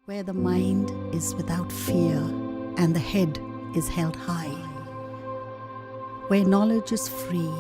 where the mind is without fear and the head is held high, where knowledge is free.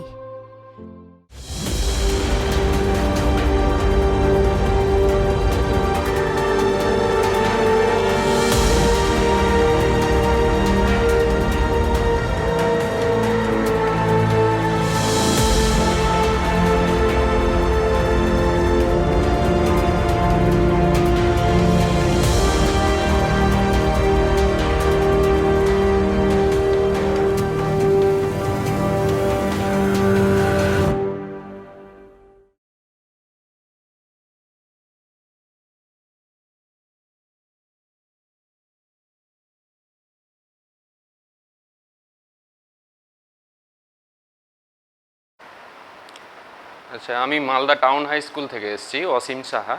আচ্ছা, আমি Malda town high school থেকে এসেছি, অসীম সাহা।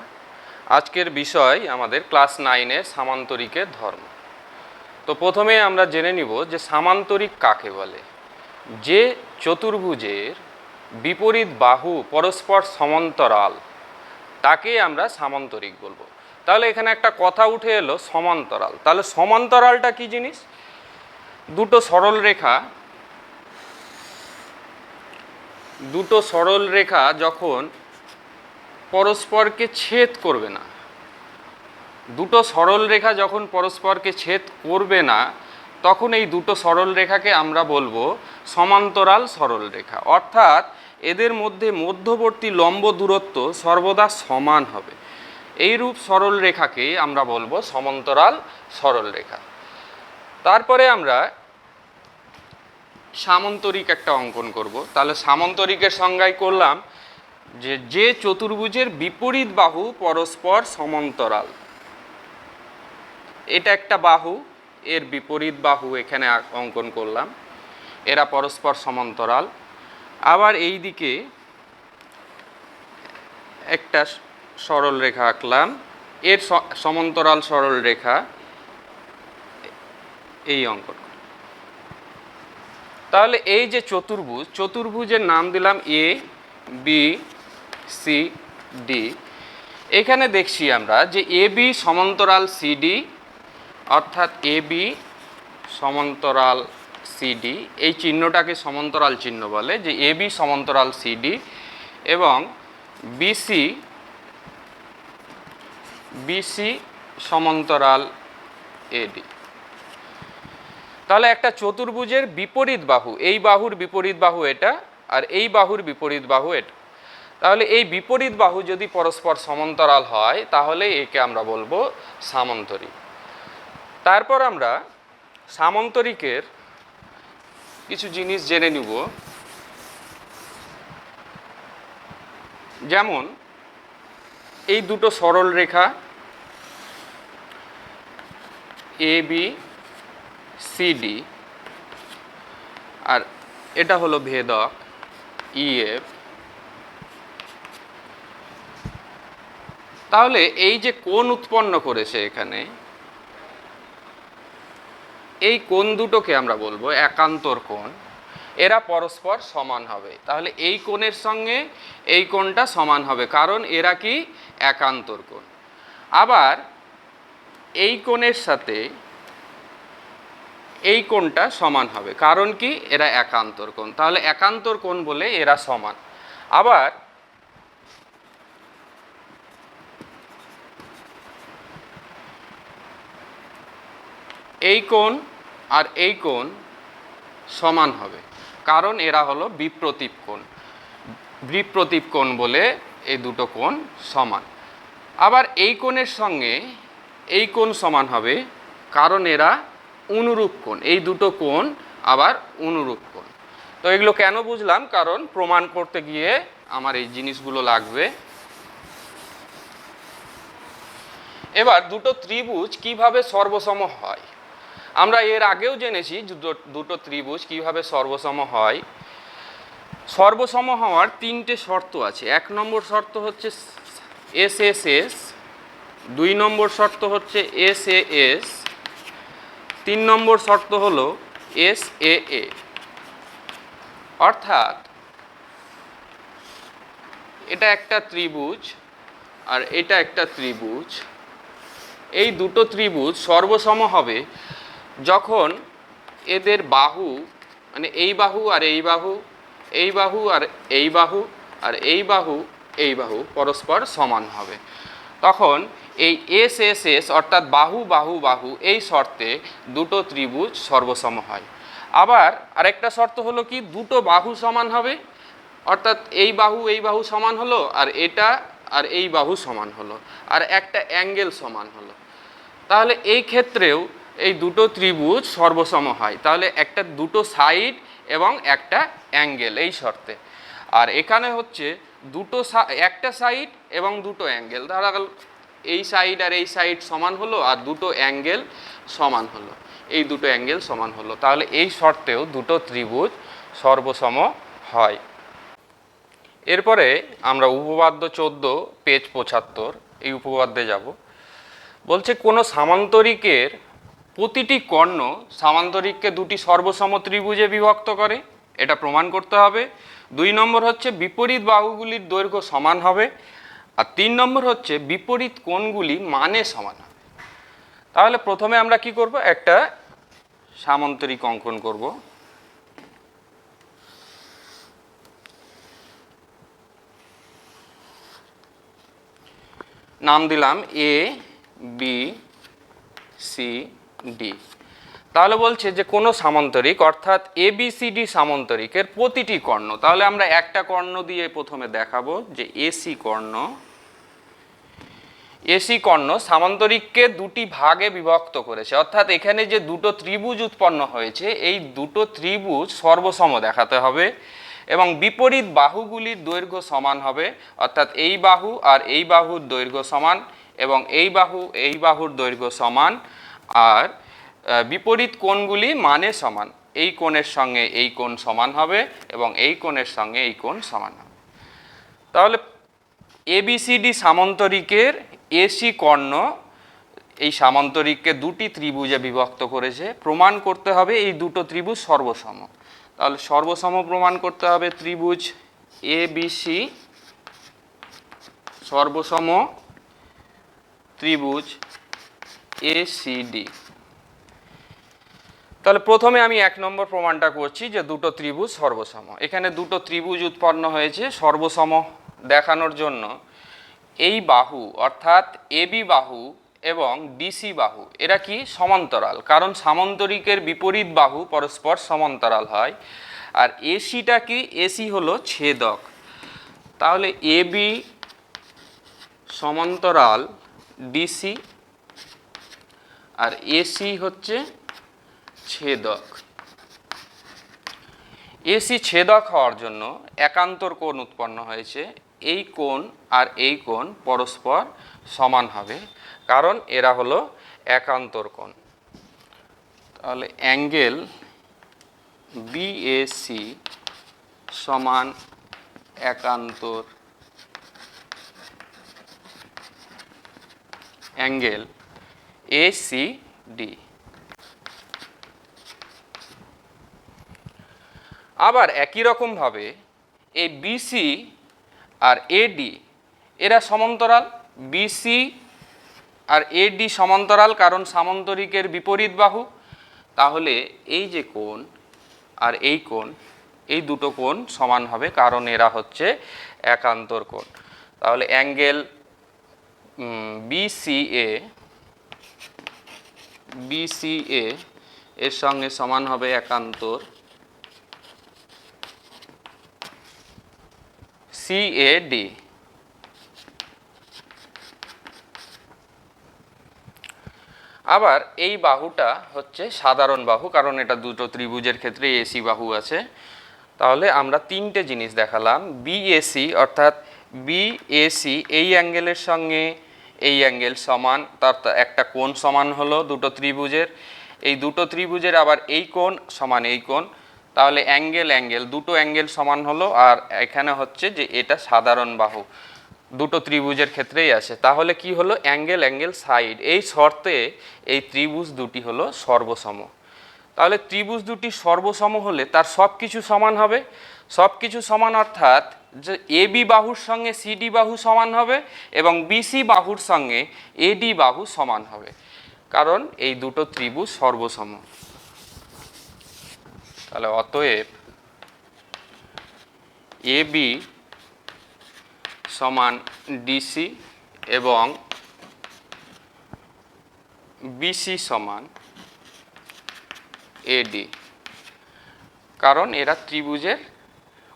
আজকের বিষয় আমাদের ক্লাস 9-এর সামান্তরিকের ধর্ম। তো প্রথমে আমরা জেনে নিব যে সামান্তরিক কাকে বলে। যে চতুর্ভুজের বিপরীত বাহু পরস্পর সমান্তরাল তাকে আমরা সামান্তরিক বলবো। তাহলে এখানে একটা কথা উঠে এলো, সমান্তরাল। তাহলে সমান্তরালটা কি জিনিস? দুটো সরল রেখা যখন পরস্পরকে ছেদ করবে না, দুটো সরল রেখা যখন পরস্পরকে ছেদ করবে না, তখন এই দুটো সরল রেখাকে আমরা বলবো সমান্তরাল সরল রেখা। অর্থাৎ এদের মধ্যে মধ্যবর্তী লম্ব দূরত্ব সর্বদা সমান হবে। এইরূপ সরল রেখাকে আমরা বলবো সমান্তরাল সরল রেখা। তারপরে আমরা সামান্তরিক একটা অঙ্কন করব। তাহলে সামান্তরিকের সংজ্ঞায় করলাম যে চতুর্ভুজের বিপরীত বাহু পরস্পর সমান্তরাল। এটা একটা বাহু, এর বিপরীত বাহু এখানে অঙ্কন করলাম, এরা পরস্পর সমান্তরাল। আবার এই দিকে একটা সরল রেখা আঁকলাম, এর সমান্তরাল সরল রেখা এই অঙ্কন। তাহলে এই যে চতুর্ভুজের নাম দিলাম এ বি সি ডি। এখানে দেখছি আমরা যে এ বি সমান্তরাল সিডি, অর্থাৎ এ বি সমান্তরাল সিডি, এই চিহ্নটাকে সমান্তরাল চিহ্ন বলে, যে এ বি সমান্তরাল সিডি এবং বিসি সমান্তরাল এডি। তাহলে একটা চতুর্ভুজের বিপরীত বাহু, এই বাহুর বিপরীত বাহু এটা, আর এই বাহুর বিপরীত বাহু এটা। তাহলে এই বিপরীত বাহু যদি পরস্পর সমান্তরাল হয় তাহলে একে আমরা বলবো সামান্তরিক। তারপর আমরা সামান্তরিকের কিছু জিনিস জেনে নিব। যেমন এই দুটো সরল রেখা এ বি সিডি, আর এটা হলো ভেদক ইএফ। তাহলে এই যে কোণ উৎপন্ন করেছে এখানে, এই কোণ দুটোকে আমরা বলবো একান্তর কোণ। এরা পরস্পর সমান হবে। তাহলে এই কোণের সঙ্গে এই কোণটা সমান হবে, কারণ এরা কি একান্তর কোণ। আবার এই কোণের সাথে এই কোণটা সমান হবে, কারণ কি এরা একান্তর কোণ। তাহলে একান্তর কোণ বলে এরা সমান। আবার এই কোণ আর এই কোণ সমান হবে, কারণ এরা হলো বিপ্রতীপ কোণ। বিপ্রতীপ কোণ বলে এই দুটো কোণ সমান। আবার এই কোণের সঙ্গে এই কোণ সমান হবে, কারণ এরা অনুরূপ কোণ। এই দুটো কোণ আবার অনুরূপ কোণ। তো এগুলো কেন বুঝলাম? কারণ প্রমাণ করতে গিয়ে আমার এই জিনিসগুলো লাগবে। এবার দুটো ত্রিভুজ কিভাবে সর্বসম হয় আমরা এর আগেও জেনেছি। দুটো ত্রিভুজ কিভাবে সর্বসম হয়। সর্বসম হওয়ার 3টে শর্ত আছে। 1 নম্বর শর্ত হচ্ছে এস এস এস, 2 নম্বর শর্ত হচ্ছে এস এ এস, 3 নম্বর শর্ত হলো এস এ এ। অর্থাৎ এটা একটা ত্রিভুজ আর এটা একটা ত্রিভুজ, এই দুটো ত্রিভুজ সর্বসম হবে যখন এদের বাহু মানে এই বাহু আর এই বাহু, এই বাহু আর এই বাহু আর এই বাহু এই বাহু পরস্পর সমান হবে। তখন এই এস এস এস অর্থাৎ বাহু বাহু বাহু এই শর্তে দুটো ত্রিভুজ সর্বসম হয়। আবার আরেকটা শর্ত হলো কি, দুটো বাহু সমান হবে, অর্থাৎ এই বাহু সমান হলো আর এটা আর এই বাহু সমান হলো আর একটা অ্যাঙ্গেল সমান হলো। তাহলে এই ক্ষেত্রেও এই দুটো ত্রিভুজ সর্বসম হয়। তাহলে একটা দুটো সাইড এবং একটা অ্যাঙ্গেল এই শর্তে। আর এখানে হচ্ছে একটা সাইড এবং দুটো অ্যাঙ্গেল, ধরা গেল এই সাইড আর এই সাইড সমান হলো আর দুটো অ্যাঙ্গেল সমান হলো, এই দুটো অ্যাঙ্গেল সমান হলো। তাহলে এই শর্তেও দুটো ত্রিভুজ সর্বসম হয়। এরপরে আমরা উপপাদ্য 14 পেজ 75 এই উপপাদ্যে যাব। বলছে কোনো সামান্তরিকের প্রতিটি কর্ণ সামান্তরিককে দুটি সর্বসম ত্রিভুজে বিভক্ত করে, এটা প্রমাণ করতে হবে। 2 নম্বর হচ্ছে বিপরীত বাহুগুলির দৈর্ঘ্য সমান হবে। আর 3 নম্বর হচ্ছে বিপরীত কোণগুলি মানে সমান হবে। তাহলে প্রথমে আমরা কি করব, একটা সামান্তরিক অঙ্কন করব। নাম দিলাম এ বি সি ডি। তাহলে বলছে যে কোনো সামান্তরিক অর্থাৎ এবিসিডি সামান্তরিকের প্রতিটি কর্ণ, তাহলে আমরা একটা কর্ণ দিয়ে প্রথমে দেখাবো যে এসি কর্ণ সামান্তরিককে দুটি ভাগে বিভক্ত করেছে, অর্থাৎ এখানে যে দুটো ত্রিভুজ উৎপন্ন হয়েছে এই দুটো ত্রিভুজ সর্বসম দেখাতে হবে এবং বিপরীত বাহুগুলির দৈর্ঘ্য সমান হবে, অর্থাৎ এই বাহু আর এই বাহুর দৈর্ঘ্য সমান এবং এই বাহুর দৈর্ঘ্য সমান। আর বিপরীত কোণগুলি মানে সমান, এই কোণের সঙ্গে এই কোণ সমান হবে এবং এই কোণের সঙ্গে এই কোণ সমান হবে। তাহলে এবিসিডি সামান্তরিকের এসি কর্ণ এই সামান্তরিককে দুটি ত্রিভুজে বিভক্ত করেছে, প্রমাণ করতে হবে এই দুটো ত্রিভুজ সর্বসম। তাহলে সর্বসম প্রমাণ করতে হবে ত্রিভুজ এবিসি সর্বসম ত্রিভুজ এসিডি। তাহলে প্রথমে আমি 1 নম্বর প্রমাণটা করছি যে দুটো ত্রিভুজ সর্বসম। এখানে দুটো ত্রিভুজ উৎপন্ন হয়েছে সর্বসম দেখানোর জন্য এই বাহু অর্থাৎ এবি বাহু এবং ডিসি বাহু এরা কি সমান্তরাল, কারণ সামান্তরিকের বিপরীত বাহু পরস্পর সমান্তরাল হয়। আর এসিটা কি, এসি হলো ছেদক। তাহলে এবি সমান্তরাল ডিসি আর এসি হচ্ছে ছেদক। এসি ছেদক হওয়ার জন্য একান্তর কোণ উৎপন্ন হয়েছে, এই কোণ আর এই কোণ পরস্পর সমান হবে কারণ এরা হলো একান্তর কোণ। তাহলে অ্যাঙ্গেল বিএসি সমান একান্তর অ্যাঙ্গেল এসিডি। আবার একই রকমভাবে এই বিসি আর এডি এরা সমান্তরাল, বিসি আর এডি সমান্তরাল কারণ সামান্তরিকের বিপরীত বাহু। তাহলে এই যে কোণ আর এই কোণ, এই দুটো কোণ সমান হবে কারণ এরা হচ্ছে একান্তর কোণ। তাহলে অ্যাঙ্গেল বিসিএ এর সঙ্গে সমান হবে একান্তর সিএডি। আবার এই বাহুটা হচ্ছে সাধারণ বাহু কারণ এটা দুটো ত্রিভুজের ক্ষেত্রে এসি বাহু আছে। তাহলে আমরা 3টে জিনিস দেখালাম, বিএসি অর্থাৎ বিএসি এই অ্যাঙ্গেলের সঙ্গে এই অ্যাঙ্গেল সমান, তার একটা কোণ সমান হলো দুটো ত্রিভুজের, এই দুটো ত্রিভুজের আবার এই কোণ সমান এই কোণ, তাহলে অ্যাঙ্গেল দুটো অ্যাঙ্গেল সমান হলো। আর এখানে হচ্ছে যে এটা সাধারণ বাহু দুটো ত্রিভুজের ক্ষেত্রেই আছে। তাহলে কি হলো, অ্যাঙ্গেল সাইড, এই শর্তে এই ত্রিভুজ দুটি হলো সর্বসম। তাহলে ত্রিভুজ দুটি সর্বসম হলে তার সব কিছু সমান হবে, সব কিছু সমান অর্থাৎ যে এবি বাহুর সঙ্গে সিডি বাহু সমান হবে এবং বিসি বাহুর সঙ্গে এডি বাহু সমান হবে, কারণ এই দুটো ত্রিভুজ সর্বসম। তাহলে অতএব এবি সমান ডিসি এবং বিসি সমান এডি, কারণ এরা ত্রিভুজের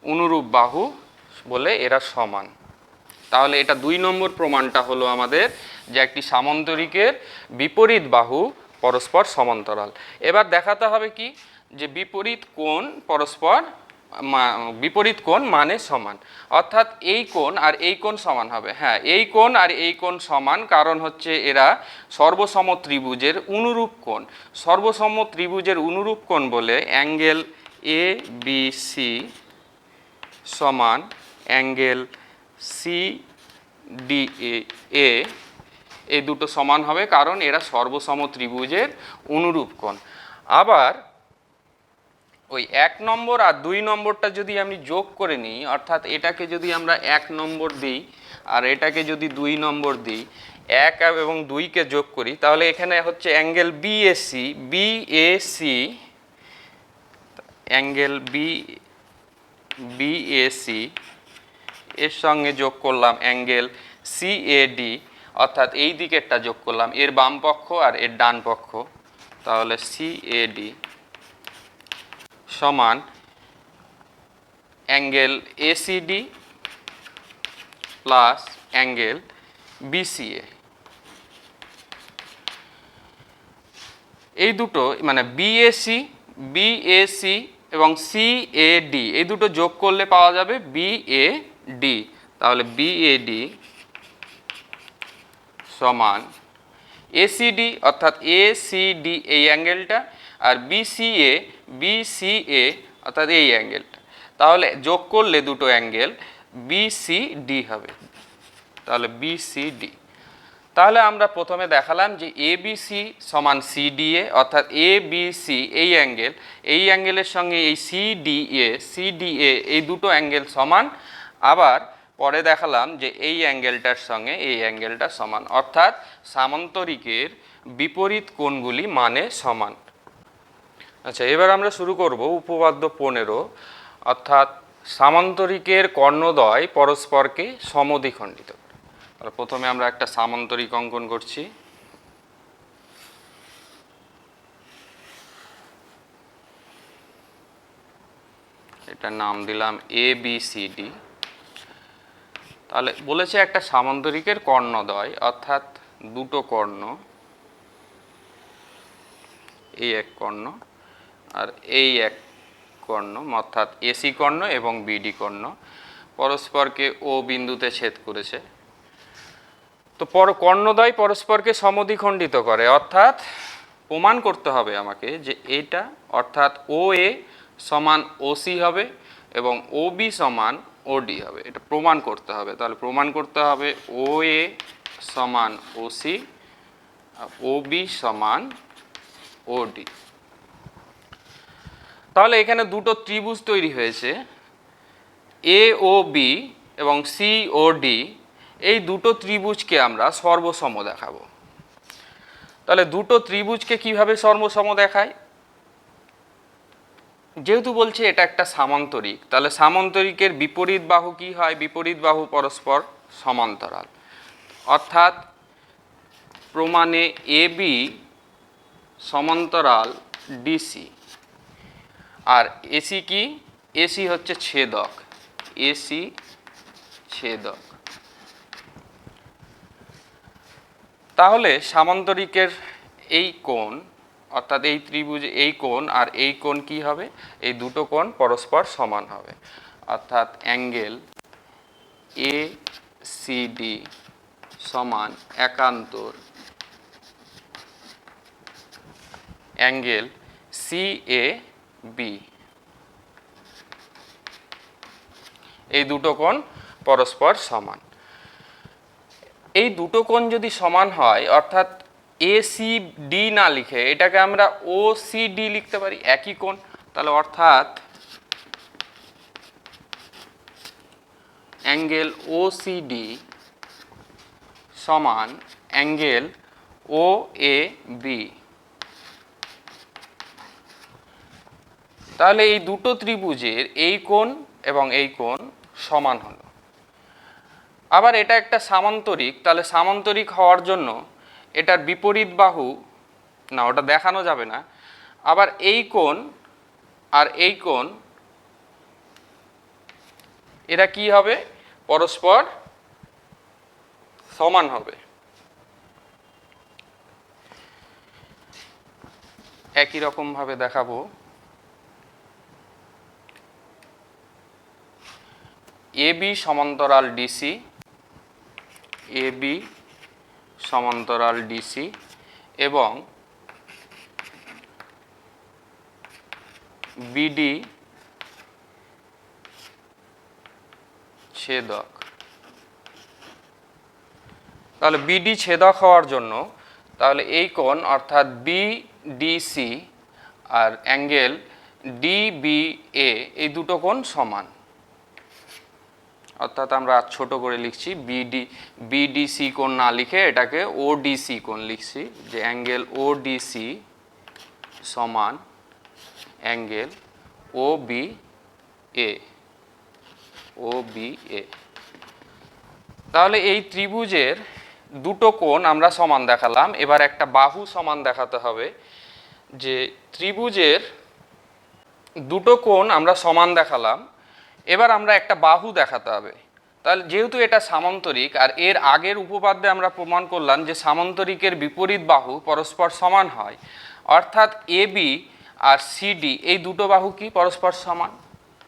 অনুরূপ বাহু বলে এরা সমান। তাহলে এটা 2 নম্বর প্রমাণটা হলো আমাদের যে একটি সামান্তরিকের বিপরীত বাহু পরস্পর সমান্তরাল। এবার দেখাতে হবে কি, যে বিপরীত কোণ পরস্পর বিপরীত কোণ মানে সমান, অর্থাৎ এই কোণ আর এই কোণ সমান হবে। হ্যাঁ, এই কোণ আর এই কোণ সমান, কারণ হচ্ছে এরা সর্বসম ত্রিভুজের অনুরূপ কোণ। সর্বসম ত্রিভুজের অনুরূপ কোণ বলে অ্যাঙ্গেল এ বি সি সমান অ্যাঙ্গেল সি ডি এ, এই দুটো সমান হবে, কারণ এরা সর্বসম ত্রিভুজের অনুরূপ কোণ। আবার ওই 1 নম্বর আর 2 নম্বরটা যদি আমি যোগ করে নিই, অর্থাৎ এটাকে যদি আমরা 1 নম্বর দিই আর এটাকে যদি 2 নম্বর দিই, 1 এবং 2কে যোগ করি, তাহলে এখানে হচ্ছে angle BAC, BAC angle BAC এর সঙ্গে যোগ করলাম অ্যাঙ্গেল সিএডি, অর্থাৎ এই দিকেরটা যোগ করলাম, এর বাম পক্ষ আর এর ডান পক্ষ, তাহলে সিএডি সমান angle ACD plus angle BCA. এই দুটো মানে বিএসি এবং সিএডি এই দুটো যোগ করলে পাওয়া যাবে বিএডি। তাহলে বিএডি সমান এসিডি, অর্থাৎ এসিডি এই অ্যাঙ্গেলটা, আর বিসিএ অর্থাৎ এই অ্যাঙ্গেলটা। তাহলে যোগ করলে দুটো অ্যাঙ্গেল বিসিডি হবে। তাহলে বিসিডি, তাহলে আমরা প্রথমে দেখালাম যে এবিসি সমান সিডিএ, অর্থাৎ এবিসি এই অ্যাঙ্গেলের সঙ্গে এই সিডিএ এই দুটো অ্যাঙ্গেল সমান। আবার পরে দেখালাম যে এই অ্যাঙ্গেলটার সঙ্গে এই অ্যাঙ্গেলটা সমান, অর্থাৎ সামান্তরিকের বিপরীত কোণগুলি মানে সমান। আচ্ছা, এবার আমরা শুরু করব উপপাদ্য 15, অর্থাৎ সামান্তরিকের কর্ণদ্বয় পরস্পরকে সমদ্বিখণ্ডিত করে। তাহলে প্রথমে আমরা একটা সামান্তরিক অঙ্কন করছি। এটার নাম দিলাম ABCD। তাহলে বলেছে একটা সামান্তরিকের কর্ণদ্বয়, অর্থাৎ দুটো কর্ণ, এই এক কর্ণ আর এই এক কর্ণ, অর্থাৎ AC কর্ণ এবং BD কর্ণ পরস্পরকে O বিন্দুতে ছেদ করেছে। তো কর্ণদ্বয় পরস্পরকে সমদ্বিখণ্ডিত করে, অর্থাৎ প্রমাণ করতে হবে আমাকে যে এটা অর্থাৎ OA সমান OC হবে এবং OB সমান OD হবে, এটা প্রমাণ করতে হবে। তাহলে প্রমাণ করতে হবে OA সমান OC, OB সমান OD। তাহলে এখানে দুটো ত্রিভুজ তৈরি হয়েছে, AOB এবং COD, এই দুটো ত্রিভুজকে আমরা সর্বসম দেখাবো। তাহলে দুটো ত্রিভুজকে কিভাবে সর্বসম দেখায়? যেহেতু বলছে এটা একটা সামান্তরিক, তাহলে সামান্তরিকের বিপরীত বাহু কি হয়? বিপরীত বাহু পরস্পর সমান্তরাল, অর্থাৎ প্রমাণে AB সমান্তরাল DC, আর AC কি? AC হচ্ছে ছেদক, AC ছেদক। তাহলে সামান্তরিকের এই কোণ, অর্থাৎ এই ত্রিভুজ এই কোণ আর এই কোণ কি হবে? এই দুটো কোণ পরস্পর সমান হবে, অর্থাৎ অ্যাঙ্গেল ACD সমান একান্তর অ্যাঙ্গেল CAB। এই দুটো কোণ পরস্পর সমান। এই দুটো কোণ যদি সমান হয়, অর্থাৎ ACD না লিখে এটাকে আমরা OCD লিখতে পারি, একই কোণ। তাহলে অর্থাৎ অ্যাঙ্গেল ওসিডি সমান অ্যাঙ্গেল ও এ বি। তাহলে এই দুটো ত্রিভুজের এই কোণ এবং এই কোণ সমান হলো। আবার এটা একটা সামান্তরিক, তাহলে সামান্তরিক হওয়ার জন্য এটার বিপরীত বাহু, না ওটা দেখানো যাবে না, আবার এই কোণ আর এই কোণ এরা কি হবে, পরস্পর সমান হবে। একই রকম ভাবে দেখাবো, এবি সমান্তরাল ডিসি, এবি সমান্তরাল ডিসি এবং বিডি ছেদক। তাহলে বিডি ছেদক হওয়ার জন্য তাহলে এই কোণ অর্থাৎ বিডিসি আর অ্যাঙ্গেল ডিবিএ এই দুটো কোণ সমান। অর্থাৎ আমরা ছোট করে লিখছি বিডিসি কোণ না লিখে এটাকে ওডিসি কোণ লিখছি, যে অ্যাঙ্গেল ওডিসি সমান অ্যাঙ্গেল ওবিএ। তাহলে এই ত্রিভুজের দুটো কোণ আমরা সমান দেখালাম, এবার একটা বাহু সমান দেখাতে হবে। যে ত্রিভুজের দুটো কোণ আমরা সমান দেখালাম, এবার আমরা একটা বাহু দেখাতে হবে। তাহলে যেহেতু এটা সামান্তরিক আর এর আগের উপপাদ্যে আমরা প্রমাণ করলাম যে সামান্তরিকের বিপরীত বাহু পরস্পর সমান হয়, অর্থাৎ এবি আর সিডি এই দুটো বাহু কি পরস্পর সমান।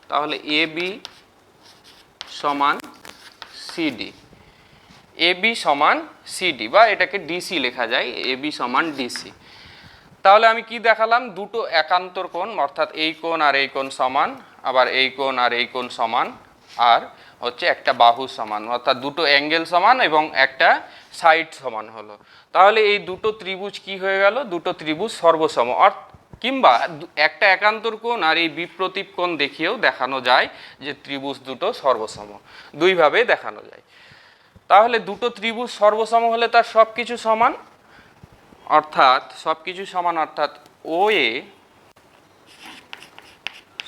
তাহলে এবি সমান সিডি, এবি সমান সিডি বা এটাকে ডিসি লেখা যায়, এবি সমান ডিসি। তাহলে আমি কি দেখালাম, দুটো একান্তর কোণ অর্থাৎ এই কোণ আর এই কোণ সমান, আবার এই কোণ আর এই কোণ সমান, আর হচ্ছে একটা বাহু সমান, অর্থাৎ দুটো অ্যাঙ্গেল সমান এবং একটা সাইড সমান হলো। তাহলে এই দুটো ত্রিভুজ কি হয়ে গেল, দুটো ত্রিভুজ সর্বসম। কিংবা একটা একান্তর কোণ আর এই বিপ্রতীপ কোণ দেখিয়েও দেখানো যায় যে ত্রিভুজ দুটো সর্বসম, দুইভাবে দেখানো যায়। তাহলে দুটো ত্রিভুজ সর্বসম হলে তার সব কিছু সমান, অর্থাৎ সব কিছু সমান, অর্থাৎ ও এ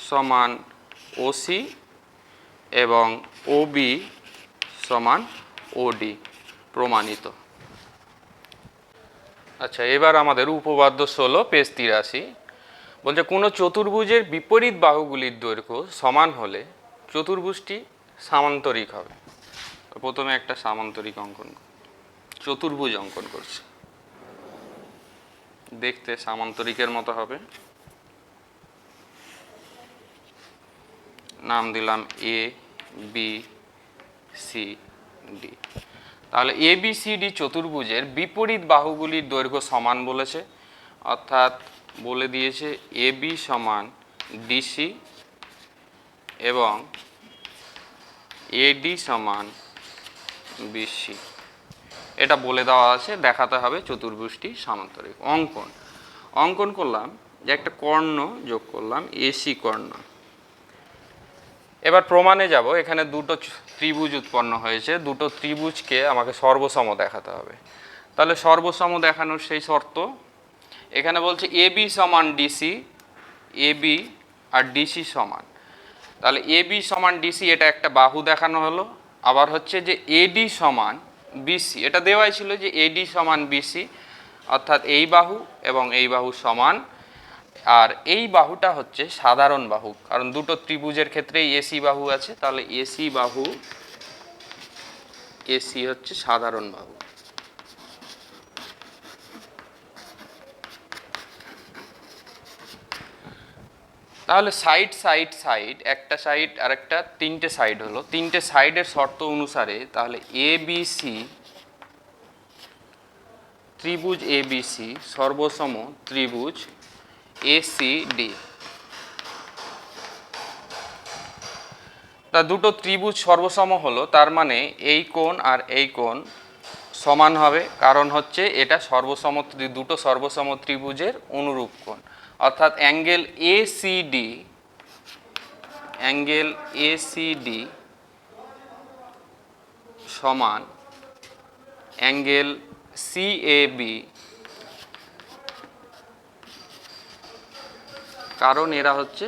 সমান ওসি এবং ও বি সমান ওডি, প্রমাণিত। আচ্ছা, এবার আমাদের উপপাদ্য 16 পেজ 83 বলছে কোনো চতুর্ভুজের বিপরীত বাহুগুলির দৈর্ঘ্য সমান হলে চতুর্ভুজটি সামান্তরিক হবে। প্রথমে একটা সামান্তরিক অঙ্কন, চতুর্ভুজ অঙ্কন করছে, দেখতে সামান্তরিকের মতো হবে। নাম দিলাম এ বি সি ডি। তাহলে এ বি সি ডি চতুর্ভুজের বিপরীত বাহুগুলির দৈর্ঘ্য সমান বলেছে, অর্থাৎ বলে দিয়েছে এ বি সমান ডিসি এবং এডি সমান বিসি, এটা বলে দেওয়া আছে, দেখাতে হবে চতুর্ভুজটি সামান্তরিক। অঙ্কন করলাম যে একটা কর্ণ যোগ করলাম, এসি কর্ণ। এবার প্রমাণে যাব, এখানে দুটো ত্রিভুজ উৎপন্ন হয়েছে, দুটো ত্রিভুজকে আমাকে সর্বসম দেখাতে হবে। তাহলে সর্বসম দেখানোর সেই শর্ত, এখানে বলছে এবি সমান ডিসি, এবি আর ডিসি সমান। তাহলে এবি সমান ডিসি এটা একটা বাহু দেখানো হলো, আবার হচ্ছে যে এডি সমান বিসি, এটা দেওয়াই ছিল যে এডি সমান বিসি, অর্থাৎ এই বাহু এবং এই বাহু সমান। আর এই বাহুটা হচ্ছে সাধারণ বাহু, কারণ দুটো ত্রিভুজের ক্ষেত্রেই এসি বাহু আছে, তাহলে এসি বাহু, এসি হচ্ছে সাধারণ বাহু। তাহলে সাইড সাইড সাইড, একটা সাইড আর একটা তিনটে সাইড হলো, তিনটে সাইডের শর্ত অনুসারে তাহলে এ বি সি ত্রিভুজ এ বি সি সর্বসম ত্রিভুজ এসিডি। তা দুটো ত্রিভুজ সর্বসম হলো, তার মানে এই কোণ আর এই কোণ সমান হবে, কারণ হচ্ছে এটা সর্বসম, দুটো সর্বসম ত্রিভুজের অনুরূপ কোণ, অর্থাৎ অ্যাঙ্গেল এসিডি সমান অ্যাঙ্গেল সিএবি, কারণ এরা হচ্ছে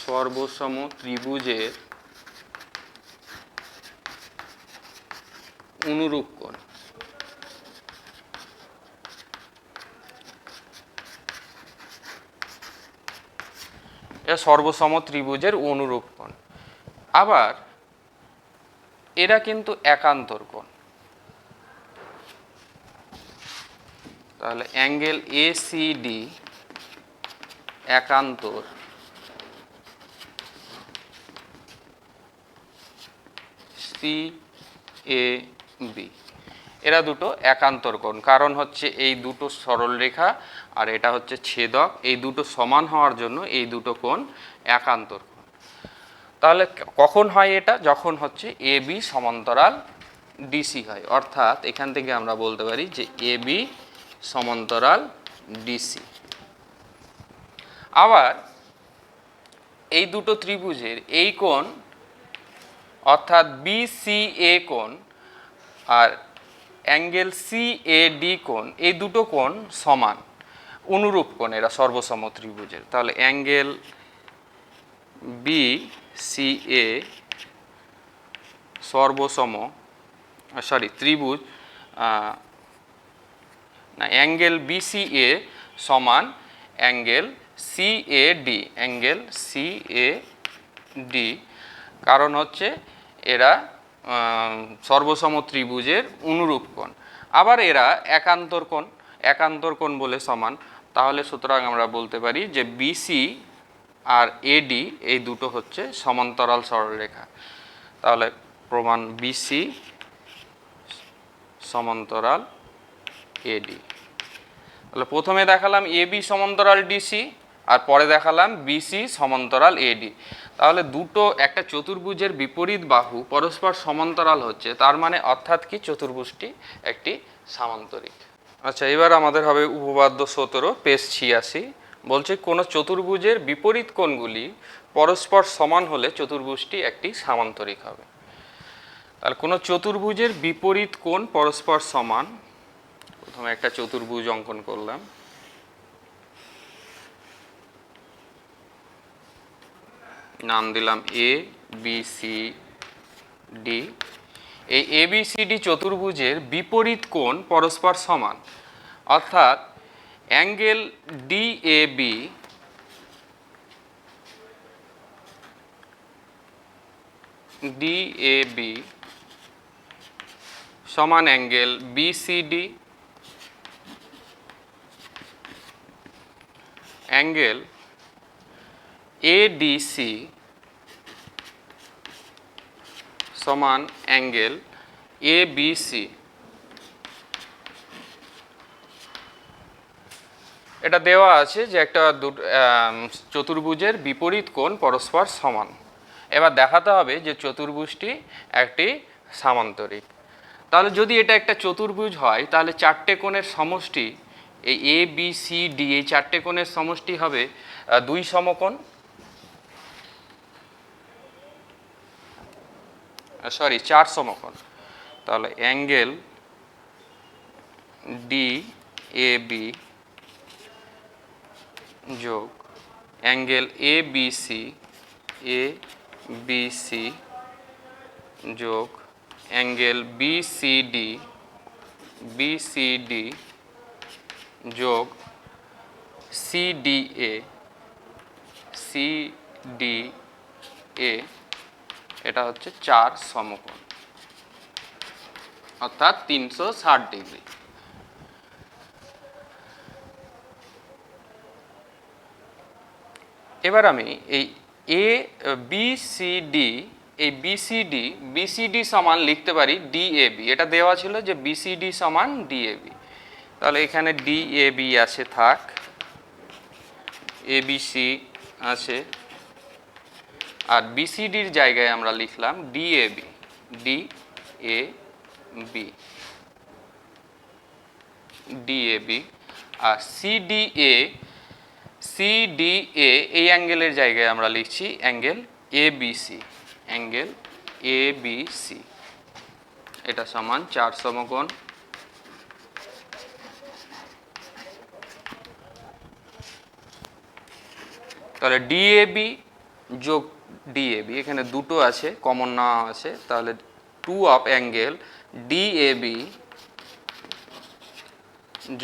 সর্বসম ত্রিভুজের অনুরূপ কোণ। এরা সর্বসম ত্রিভুজের অনুরূপ কোণ। আবার এরা কিন্তু একান্তর কোণ। তাহলে অ্যাঙ্গেল এসিডি একান্তর সিএবি, এরা দুটো একান্তর কোণ। কারণ হচ্ছে এই দুটো সরলরেখা আর এটা হচ্ছে ছেদক, এই দুটো সমান হওয়ার জন্য এই দুটো কোণ একান্তর কোণ। তাহলে কখন হয় এটা? যখন হচ্ছে এবি সমান্তরাল ডিসি হয়, অর্থাৎ এখান থেকে আমরা বলতে পারি যে এবি সমান্তরাল ডিসি। আবার এই দুটো ত্রিভুজের এই কোণ অর্থাৎ বিসিএ কোণ আর অ্যাঙ্গেল সিএডি কোণ, এই দুটো কোণ সমান, অনুরূপ কোণ এরা সর্বসম ত্রিভুজের। তাহলে অ্যাঙ্গেল বিসিএ ত্রিভুজ না, অ্যাঙ্গেল বিসিএ সমান অ্যাঙ্গেল সিএডি, কারণ হচ্ছে এরা সর্বসম ত্রিভুজের অনুরূপ কোণ। আবার এরা একান্তর কোণ বলে সমান। তাহলে সুতরাং আমরা বলতে পারি যে বিসি আর এডি এই দুটো হচ্ছে সমান্তরাল সরলরেখা। তাহলে প্রমাণ বিসি সমান্তরাল এডি। তাহলে প্রথমে দেখালাম এবি সমান্তরাল ডিসি আর পরে দেখালাম বিসি সমান্তরাল এডি। তাহলে একটা চতুর্ভুজের বিপরীত বাহু পরস্পর সমান্তরাল হচ্ছে, তার মানে অর্থাৎ কি চতুর্ভুজটি একটি সামান্তরিক। আচ্ছা, এবার আমাদের হবে উপপাদ্য 17 পেজ 86। বলছে কোন চতুর্ভুজের বিপরীত কোণগুলি পরস্পর সমান হলে চতুর্ভুজটি একটি সামান্তরিক হবে। তাহলে কোন চতুর্ভুজের বিপরীত কোণ পরস্পর সমান, প্রথমে একটা চতুর্ভুজ অঙ্কন করলাম। নাম দিলাম এ বি সি ডি। এই এ বি সি ডি চতুর্ভুজের বিপরীত কোণ পরস্পর সমান, অর্থাৎ অ্যাঙ্গেল ডিএবি সমান অ্যাঙ্গেল বিসিডি, অ্যাঙ্গেল এডিসি সমান অ্যাঙ্গেল এবিসি। এটা দেওয়া আছে যে একটা চতুর্ভুজের বিপরীত কোণ পরস্পর সমান। এবার দেখাতে হবে যে চতুর্ভুজটি একটি সামান্তরিক। তাহলে যদি এটা একটা চতুর্ভুজ হয় তাহলে চারটে কোণের সমষ্টি, এই এ বি সি ডি, এই চারটে কোণের সমষ্টি হবে দুই সমকোণ, চার সমকোণ। তাহলে অ্যাঙ্গেল ডি এ বি যোগ অ্যাঙ্গেল এ বি সি যোগ অ্যাঙ্গেল বিসিডি যোগ সিডিএ এটা হচ্ছে চার সমকোণ, অর্থাৎ 360 ডিগ্রি। এবার আমি এই বিসিডি সমান লিখতে পারি ডিএবি। এটা দেওয়া ছিল যে বিসিডি সমান ডিএবি। তাহলে এখানে ডিএবি আছে, থাক, এবিসি আছে, আর বিসিডির জায়গায় আমরা লিখলাম ডিএবি। আর সিডিএ এই অ্যাঙ্গেলের জায়গায় আমরা লিখছি angle ABC. A B C, এটা সমান 4 সমকোণ। তাহলে ডিএবি যোগ ডিএবি, এখানে দুটো আছে, কমন না আছে, তাহলে 2 অফ অ্যাঙ্গেল ডিএবি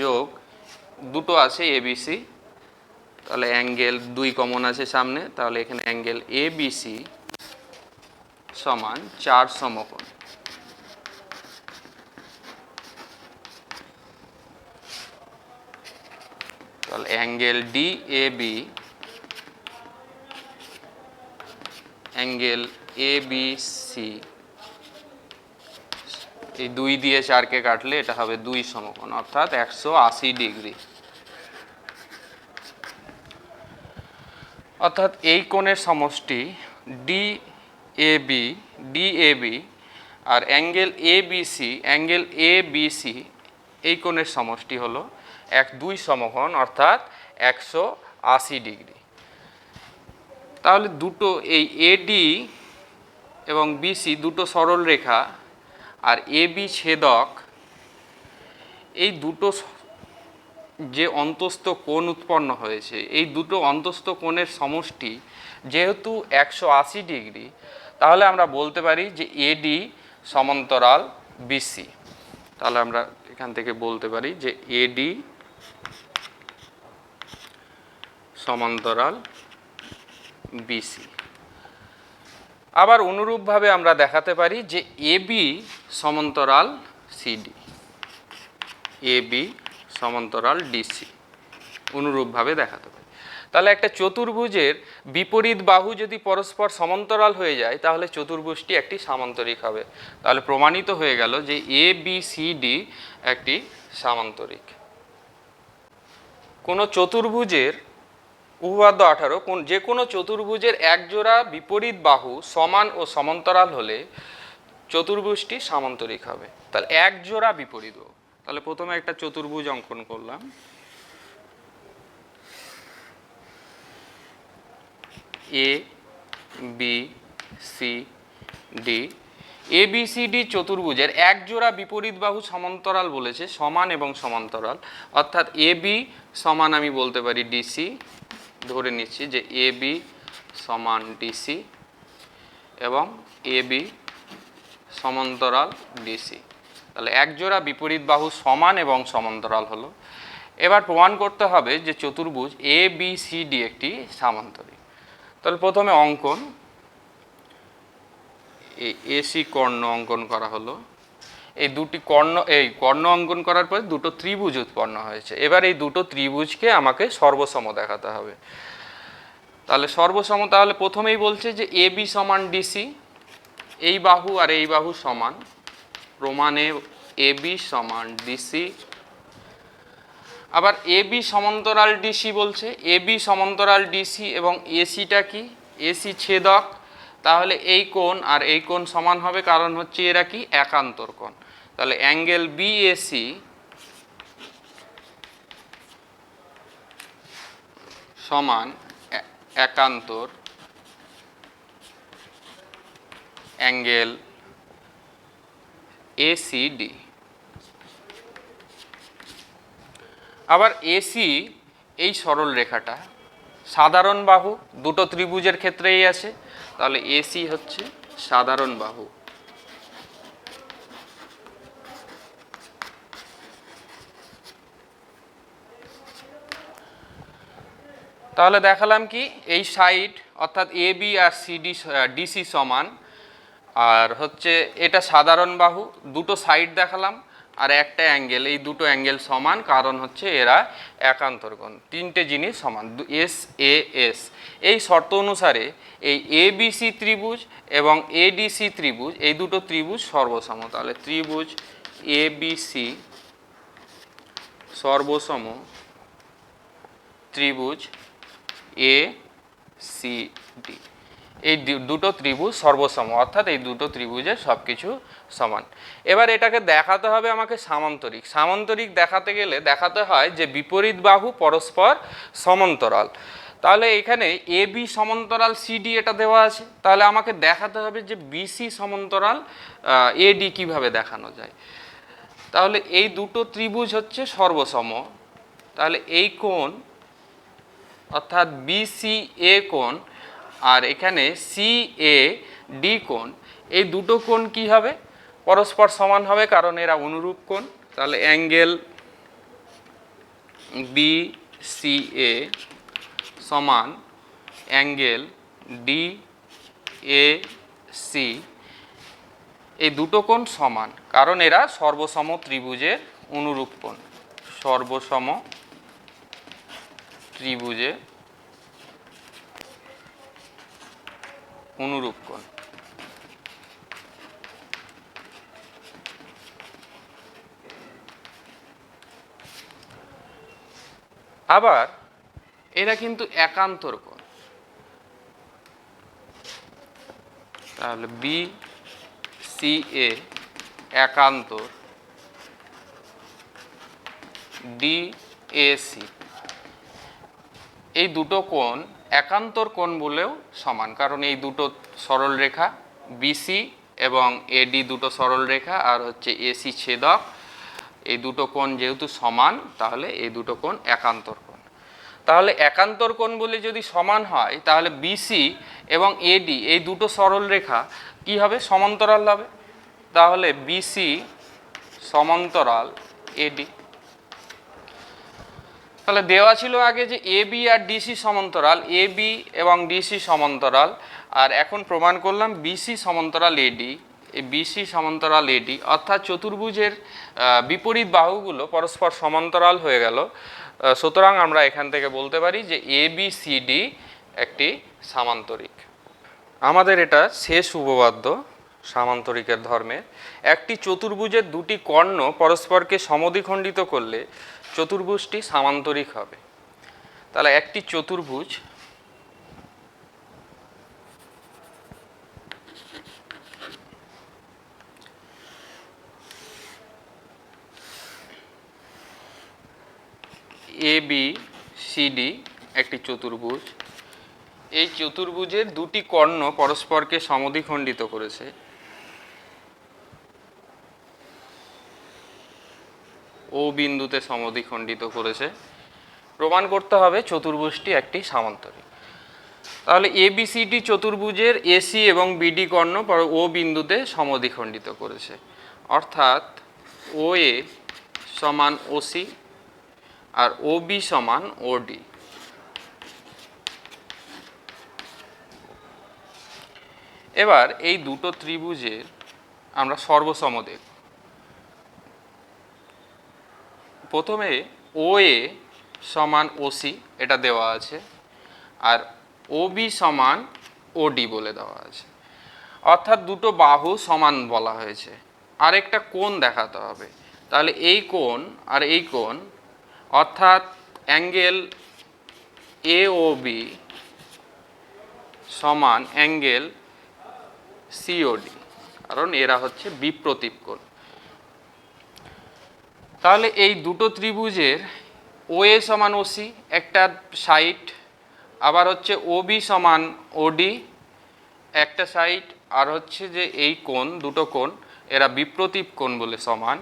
যোগ দুটো আছে এবিসি, তাহলে অ্যাঙ্গেল 2 কমন আছে সামনে, তাহলে এখানে অ্যাঙ্গেল এবিসি সমান 4 সমকোণ। তাহলে অ্যাঙ্গেল ডিএবি অ্যাঙ্গেল এবিসি, এই 2 দিয়ে 4কে কাটলে এটা হবে 2 সমকোণ, অর্থাৎ 180 ডিগ্রি। অর্থাৎ এই কোণের সমষ্টি ডিএবি আর অ্যাঙ্গেল এবিসি এই কোণের সমষ্টি হলো 2 সমকোণ, অর্থাৎ 180 ডিগ্রি। তাহলে দুটো এই এডি এবং বিসি দুটো সরল রেখা আর এবি ছেদক, এই দুটো যে অন্তস্থ কোণ উৎপন্ন হয়েছে, এই দুটো অন্তস্থ কোণের সমষ্টি যেহেতু 180 ডিগ্রি, তাহলে আমরা বলতে পারি যে এডি সমান্তরাল বিসি। তাহলে আমরা এখান থেকে বলতে পারি যে এডি সমান্তরাল বিসি। আবার অনুরূপভাবে আমরা দেখাতে পারি যে এবি সমান্তরাল সিডি, এবি সমান্তরাল ডিসি, অনুরূপভাবে দেখাতে পারি। তাহলে একটা চতুর্ভুজের বিপরীত বাহু যদি পরস্পর সমান্তরাল হয়ে যায়, তাহলে চতুর্ভুজটি একটি সামান্তরিক হবে। তাহলে প্রমাণিত হয়ে গেল যে এবিসিডি একটি সামান্তরিক। কোনো চতুর্ভুজের উপপাদ্য 18, যে কোনো চতুর্ভুজের একজোড়া বিপরীত বাহু সমান ও সমান্তরাল হলে চতুর্ভুজটি সামান্তরিক হবে। তাহলে একজোড়া বিপরীত বাহু, তাহলে প্রথমে একটা চতুর্ভুজ অঙ্কন করলাম, A B C D. ABCD চতুর্ভুজের একজোড়া বিপরীত বাহু সমান্তরাল বলেছে, সমান এবং সমান্তরাল, অর্থাৎ এবি সমান আমি বলতে পারি ডিসি, ধরে নিচ্ছি যে এবি সমান ডিসি এবং এবি সমান্তরাল ডিসি। তাহলে একজোড়া বিপরীত বাহু সমান এবং সমান্তরাল হলো। এবার প্রমাণ করতে হবে যে চতুর্ভুজ এবিসিডি একটি সামান্তরিক। তাহলে প্রথমে অঙ্কন, এই এসি কর্ণ অঙ্কন করা হলো। এই দুটি কর্ণ অঙ্কন করার পর দুটো ত্রিভুজ উৎপন্ন হয়েছে। এবার এই দুটো ত্রিভুজকে আমাকে সর্বসম দেখাতে হবে। তাহলে সর্বসম, তাহলে প্রথমেই বলছে যে এবি সমান ডিসি, এই বাহু আর এই বাহু সমান, প্রমাণে এবি সমান ডিসি। আবার এবি সমান্তরাল ডিসি বলছে, এবি সমান্তরাল ডিসি এবং এসিটা কি, এসি ছেদক, তাহলে এই কোণ আর এই কোণ সমান হবে, কারণ হচ্ছে এরা কি একান্তর কোণ। তাহলে অ্যাঙ্গেল বিএসি সমান একান্তর অ্যাঙ্গেল এসিডি। আবার এসি এই সরল রেখাটা সাধারণ বাহু, দুটো ত্রিভুজের ক্ষেত্রেই আছে, তাহলে এসি হচ্ছে সাধারণ বাহু। তাহলে দেখালাম কি এই সাইড অর্থাৎ এবি আর সিডি ডিসি সমান, আর হচ্ছে এটা সাধারণ বাহু, দুটো সাইড দেখালাম, আর একটা অ্যাঙ্গেল, এই দুটো অ্যাঙ্গেল সমান, কারণ হচ্ছে এরা একান্তর কোণ, তিনটে জিনিস সমান, এস এ এস। এই শর্ত অনুসারে এই এবিসি ত্রিভুজ এবং এডিসি ত্রিভুজ, এই দুটো ত্রিভুজ সর্বসম। তাহলে ত্রিভুজ এবিসি সর্বসম ত্রিভুজ এ সি ডি, এই দুটো ত্রিভুজ সর্বসম, অর্থাৎ এই দুটো ত্রিভুজের সব কিছু সমান। এবার এটাকে দেখাতে হবে আমাকে সামান্তরিক। সামান্তরিক দেখাতে গেলে দেখাতে হয় যে বিপরীত বাহু পরস্পর সমান্তরাল। তাহলে এখানে এ বি সমান্তরাল সিডি এটা দেওয়া আছে, তাহলে আমাকে দেখাতে হবে যে বিসি সমান্তরাল এডি কিভাবে দেখানো যায়। তাহলে এই দুটো ত্রিভুজ হচ্ছে সর্বসম, তাহলে এই কোণ অর্থাৎ বিসি এ কোণ আর এখানে সি এ ডি কোণ, এই দুটো কোণ কি হবে, পরস্পর সমান হবে কারণ এরা অনুরূপ কোণ। তাহলে অ্যাঙ্গেল বি সি এ সমান অ্যাঙ্গেল ডি এ সি, এই দুটো কোণ সমান কারণ এরা সর্বসম ত্রিভুজের অনুরূপ কোণ, সর্বসম ত্রিভুজে অনুরূপ কোণ। আবার এরা কিন্তু একান্তর কোণ, তাহলে বি সি এ একান্তর ডি এ সি, এই দুটো কোণ একান্তর কোণ বলেও সমান কারণ এই দুটো সরল রেখা বিসি এবং এডি দুটো সরল রেখা আর হচ্ছে এসি ছেদক, এই দুটো কোণ যেহেতু সমান তাহলে এই দুটো কোণ একান্তর কোণ। তাহলে একান্তর কোণ বলে যদি সমান হয় তাহলে বিসি এবং এডি এই দুটো সরল রেখা কি হবে, সমান্তরাল হবে। তাহলে বিসি সমান্তরাল এডি, তাহলে দেওয়া ছিল আগে যে এ বি আর ডিসি সমান্তরাল, এ বি এবং ডিসি সমান্তরাল, আর এখন প্রমাণ করলাম বিসি সমান্তরাল এডি। এই বিসি সমান্তরাল এডি অর্থাৎ চতুর্ভুজের বিপরীত বাহুগুলো পরস্পর সমান্তরাল হয়ে গেল, সুতরাং আমরা এখান থেকে বলতে পারি যে এ বি সি ডি একটি সামান্তরিক। আমাদের এটা শেষ উপপাদ্য সামান্তরিকের ধর্মের। একটি চতুর্ভুজের দুটি কর্ণ পরস্পরকে সমদ্বিখণ্ডিত করলে চতুর্ভুজটি সামান্তরিক হবে। তাহলে একটি চতুর্ভুজ এ বি সি ডি একটি চতুর্ভুজ, এই চতুর্ভুজের দুটি কর্ণ পরস্পরকে সমদ্বিখণ্ডিত করেছে। ও বিন্দুতে সমদ্বিখণ্ডিত করেছে, প্রমাণ করতে হবে চতুর্ভুজটি একটি সামান্তরিক। তাহলে এবিসিডি চতুর্ভুজের এসি এবং বিডি কর্ণ ও বিন্দুতে সমদ্বিখণ্ডিত করেছে, অর্থাৎ ও এ সমান ওসি আর ও বি সমান ওডি। এবার এই দুটো ত্রিভুজের আমরা সর্বসম দেখব। প্রথমে ও এ সমান ওসি এটা দেওয়া আছে আর ও বি সমান ওডি বলে দেওয়া আছে, অর্থাৎ দুটো বাহু সমান বলা হয়েছে। আরেকটা কোণ দেখাতে হবে, তাহলে এই কোণ আর এই কোণ অর্থাৎ অ্যাঙ্গেল এ ও বি সমান অ্যাঙ্গেল সিওডি, কারণ এরা হচ্ছে বিপ্রতীপ কোণ। তাহলে এই দুটো ত্রিভুজের ও এ সমান ওসি একটা সাইড, আবার হচ্ছে ও বি সমান ওডি একটা সাইড, আর হচ্ছে যে এই কোণ দুটো কোণ এরা বিপ্রতীপ কোণ বলে সমান।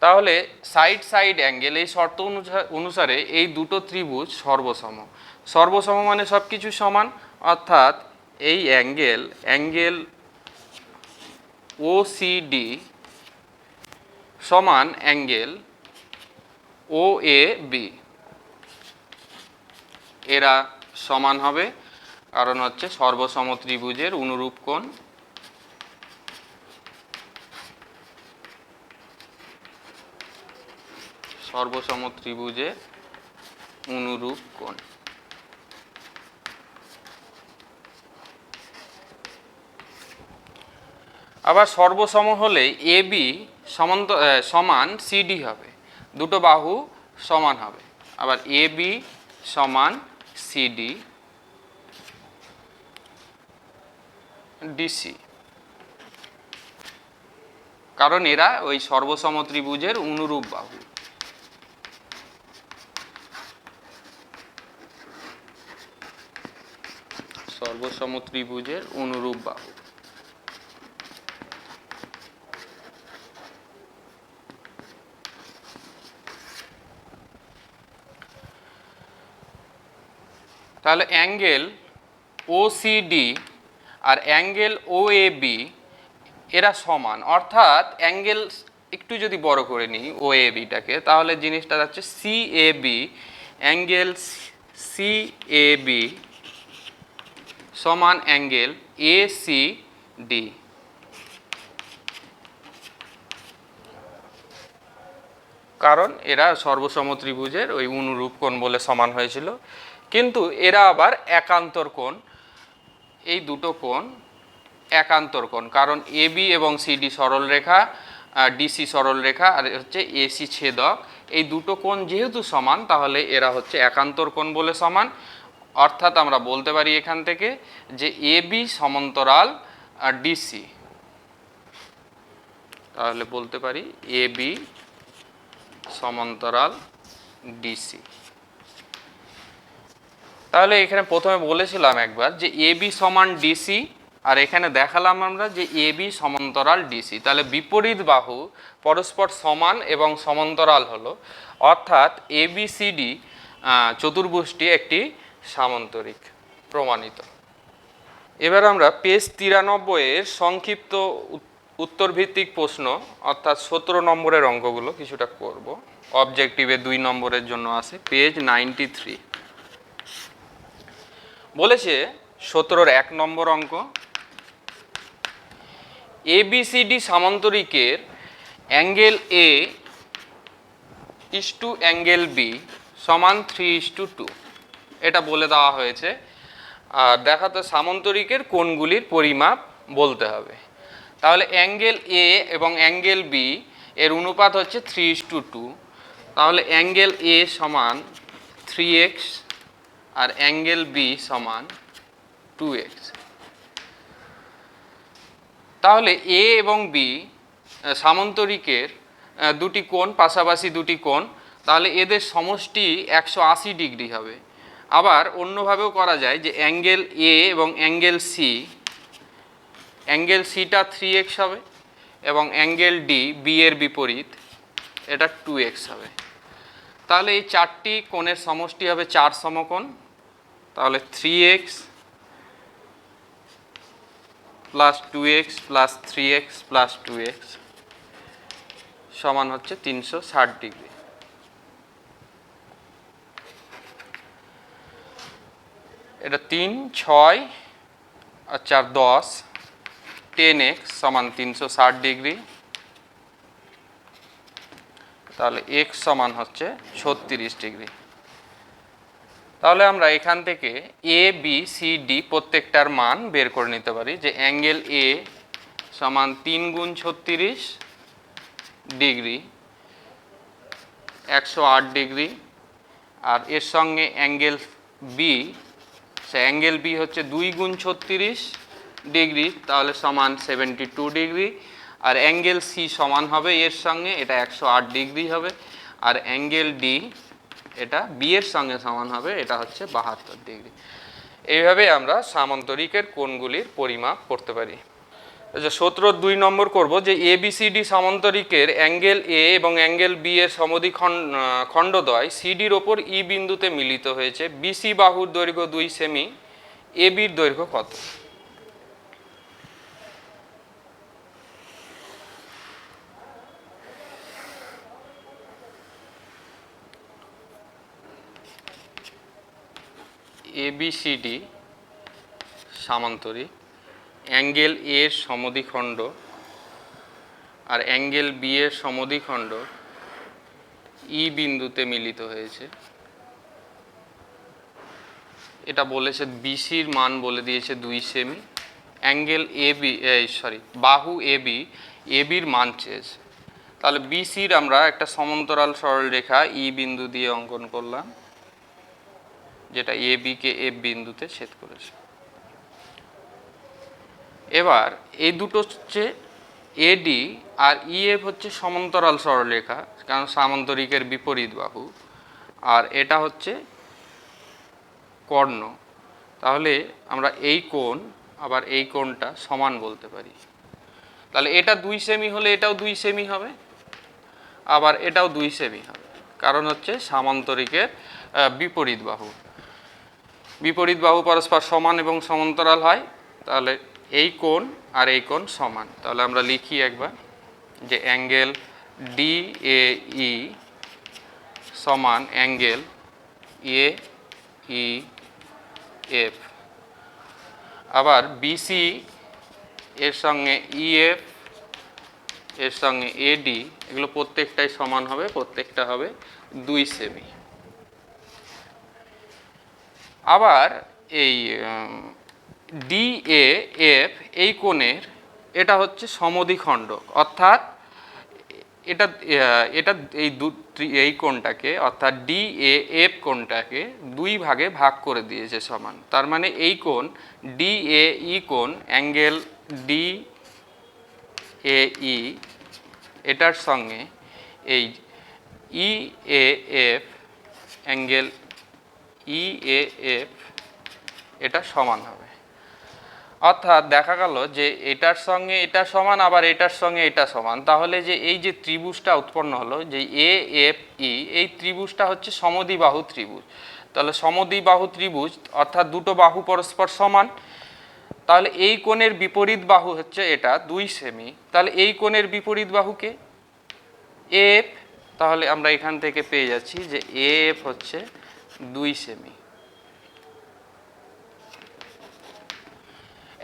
তাহলে সাইড সাইড অ্যাঙ্গেল এই শর্ত অনুসারে এই দুটো ত্রিভুজ সর্বসম। সর্বসম মানে সব কিছু সমান, অর্থাৎ এই অ্যাঙ্গেল ও সি ডি সমান অ্যাঙ্গেল ও এ বি, এরা সমান হবে কারণ হচ্ছে সর্বসম ত্রিভুজের অনুরূপ কোণ। সর্বসম ত্রিভুজের অনুরূপ কোণ। আবার সর্বসম হলে এ বি সমান সিডি হবে, দুটো বাহু সমান হবে। আবার এ বি সমান সিডি ডিসি, কারণ এরা ওই সর্বসম ত্রিভুজের অনুরূপ বাহু। সর্বসম ত্রিভুজের অনুরূপ বাহু। তাহলে অ্যাঙ্গেল ওসিডি আর অ্যাঙ্গেল ওএবি এরা সমান, অর্থাৎ অ্যাঙ্গেল একটু যদি বড় করে নিই ওএবিটাকে, তাহলে জিনিসটা যাচ্ছে সিএবি, অ্যাঙ্গেল সিএবি সমান অ্যাঙ্গেল এসিডি। কারণ এরা সর্বসম ত্রিভুজের ওই অনুরূপ কোণ বলে সমান হয়েছিল, কিন্তু এরা আবার একান্তর কোণ। এই দুটো কোণ একান্তর কোণ, কারণ এবি এবং সিডি সরলরেখা, ডিসি সরলরেখা, আর হচ্ছে এসি ছেদক। এই দুটো কোণ যেহেতু সমান, তাহলে এরা হচ্ছে একান্তর কোণ বলে সমান। অর্থাৎ আমরা বলতে পারি এখান থেকে যে এবি সমান্তরাল ডিসি। তাহলে বলতে পারি এবি সমান্তরাল ডিসি। তাহলে এখানে প্রথমে বলেছিলাম একবার যে এবি সমান ডিসি, আর এখানে দেখালাম আমরা যে এবি সমান্তরাল ডিসি। তাহলে বিপরীত বাহু পরস্পর সমান এবং সমান্তরাল হলো, অর্থাৎ এবিসিডি চতুর্ভুজটি একটি সামান্তরিক প্রমাণিত। এবার আমরা পেজ 93-এর সংক্ষিপ্ত উত্তরভিত্তিক প্রশ্ন, অর্থাৎ 17 নম্বরের অঙ্কগুলো কিছুটা করব। অবজেক্টিভে 2 নম্বরের জন্য আছে পেজ 93। বলেছে 17-র 1 নম্বর অঙ্ক, এবিসিডি সামান্তরিকের angle A is to angle B সমান 3:2। এটা বলে দেওয়া হয়েছে, আর দেখাতে সামান্তরিকের কোণগুলির পরিমাপ বলতে হবে। তাহলে অ্যাঙ্গেল এ এবং অ্যাঙ্গেল বি এর অনুপাত হচ্ছে 3:2। তাহলে অ্যাঙ্গেল এ সমান 3x আর অ্যাঙ্গেল বি সমান 2x। তাহলে এ এবং বি সামান্তরিকের দুটি কোণ, পাশাপাশি দুটি কোণ, তাহলে এদের সমষ্টি 180 ডিগ্রি হবে। আবার অন্যভাবেও করা যায় যে অ্যাঙ্গেল এ এবং অ্যাঙ্গেল সি, অ্যাঙ্গেল সিটা 3x হবে এবং অ্যাঙ্গেল ডি বি এর বিপরীত, এটা 2x হবে। তাহলে এই চারটি কোণের সমষ্টি হবে 4 সমকোণ। তাহলে 3x plus 2x plus 3x plus 2x সমান হচ্ছে 360 ডিগ্রি। এটা 3, 6 আর 4 10, 10x সমান 360 ডিগ্রি। তাহলে x সমান হচ্ছে 36 ডিগ্রি। তাহলে আমরা এখান থেকে এ বি সি ডি প্রত্যেকটার মান বের করে নিতে পারি, যে অ্যাঙ্গেল এ সমান 3 গুণ 36 ডিগ্রি 108 ডিগ্রি, আর এর সঙ্গে অ্যাঙ্গেল বি, সে অ্যাঙ্গেল বি হচ্ছে 2 গুণ 36 ডিগ্রি, তাহলে সমান 72 ডিগ্রি। আর অ্যাঙ্গেল সি সমান হবে এর সঙ্গে, এটা 108 ডিগ্রি হবে। আর অ্যাঙ্গেল ডি এটা বি এর সঙ্গে সমান হবে, এটা হচ্ছে 72 ডিগ্রি। এইভাবে আমরা সামান্তরিকের কোণগুলির পরিমাপ করতে পারি। আচ্ছা, 17-2 নম্বর করব যে এবিসিডি সামান্তরিকের অ্যাঙ্গেল এ এবং অ্যাঙ্গেল বি এর খণ্ডদ্বয় সিডির ওপর ই বিন্দুতে মিলিত হয়েছে। বিসি বাহুর দৈর্ঘ্য 2 সেমি, এবির দৈর্ঘ্য কত? এবিসিডি সামান্তরিক, অ্যাঙ্গেল এ এর সমদ্বিখণ্ড আর অ্যাঙ্গেল বি এর সমদ্বিখণ্ড ই বিন্দুতে মিলিত হয়েছে। এটা বলেছে বিসির মান বলে দিয়েছে 2 সেমি, অ্যাঙ্গেল এবি বাহু এবি, এবির মান চেয়েছে। তাহলে বিসির আমরা একটা সমান্তরাল সরলরেখা ই বিন্দু দিয়ে অঙ্কন করলাম, যেটা এ বিকে এফ বিন্দুতে ছেদ করেছে। এবার এই দুটো হচ্ছে এডি আর ইএফ হচ্ছে সমান্তরাল সরলরেখা, কারণ সামান্তরিকের বিপরীত বাহু, আর এটা হচ্ছে কর্ণ। তাহলে আমরা এই কোণ আবার এই কোণটা সমান বলতে পারি। তাহলে এটা 2 সেমি হলে এটাও 2 সেমি হবে, আবার এটাও 2 সেমি হবে, কারণ হচ্ছে সামান্তরিকের বিপরীত বাহু। বিপরীত বাহু পরস্পর সমান এবং সমান্তরাল হয়, তাহলে এই কোণ আর এই কোণ সমান। তাহলে আমরা লিখি একবার যে অ্যাঙ্গেল DAE সমান অ্যাঙ্গেল AEF, আবার BC এর সঙ্গে EF এর সঙ্গে AD, এগুলো প্রত্যেকটাই সমান হবে, প্রত্যেকটা হবে 2 সেমি। আবার এই DAF এই কোণের এটা হচ্ছে সমদ্বিখণ্ডক, অর্থাৎ এটা এটা এই কোণটাকে অর্থাৎ DAF কোণটাকে 2 ভাগে ভাগ করে দিয়েছে সমান। তার মানে এই কোণ DAE কোণ অ্যাঙ্গেল DAE এটার সঙ্গে এই EAF অ্যাঙ্গেল EAF এটা সমান হবে। অর্থাৎ দেখা গেল যে এটার সঙ্গে এটা সমান, আবার এটার সঙ্গে এটা সমান। তাহলে যে এই যে ত্রিভুজটা উৎপন্ন হলো যে AFE, এই ত্রিভুজটা হচ্ছে সমদ্বিবাহু ত্রিভুজ। তাহলে সমদ্বিবাহু ত্রিভুজ অর্থাৎ দুটো বাহু পরস্পর সমান। তাহলে এই কোণের বিপরীত বাহু হচ্ছে এটা 2 সেমি। তাহলে এই কোণের বিপরীত বাহুকে AF, তাহলে আমরা এখান থেকে পেয়ে যাচ্ছি যে AF হচ্ছে 2 সেমি।